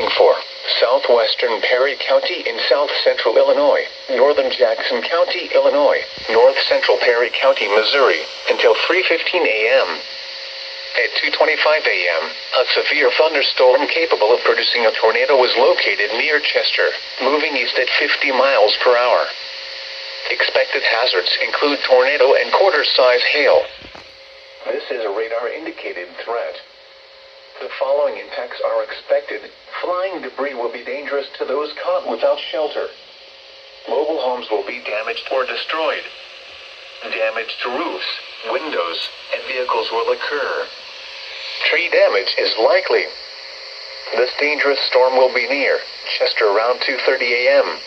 warning for southwestern Perry County in south-central Illinois, northern Jackson County, Illinois, north-central Perry County, Missouri, until 3:15 a.m. At 2:25 a.m., a severe thunderstorm capable of producing a tornado was located near Chester, moving east at 50 miles per hour. Expected hazards include tornado and quarter-size hail. This is a radar-indicated threat. The following impacts are expected. Flying debris will be dangerous to those caught without shelter. Mobile homes will be damaged or destroyed. Damage to roofs, windows, and vehicles will occur. Tree damage is likely. This dangerous storm will be near Chester around 2:30 a.m.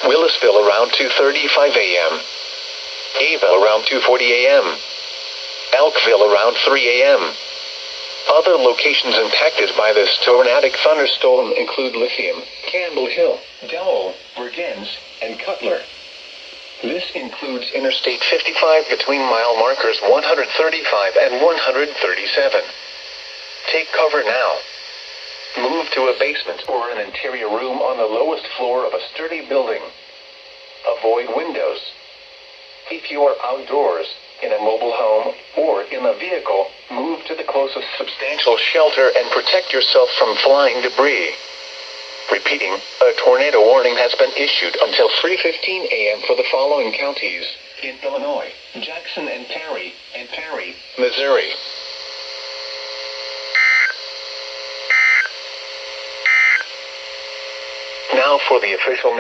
Willisville around 2:35 a.m. Aville around 2:40 a.m. Elkville around 3 a.m. Other locations impacted by this tornadic thunderstorm include Lithium, Campbell Hill, Dowell, Vergennes, and Cutler. This includes Interstate 55 between mile markers 135 and 137. Take cover now. Move to a basement or an interior room on the lowest floor of a sturdy building. Avoid windows. If you are outdoors, in a mobile home, or in a vehicle, move to the closest substantial shelter and protect yourself from flying debris. Repeating, a tornado warning has been issued until 3:15 a.m. for the following counties in Illinois: Jackson and Perry, Missouri. Now for the official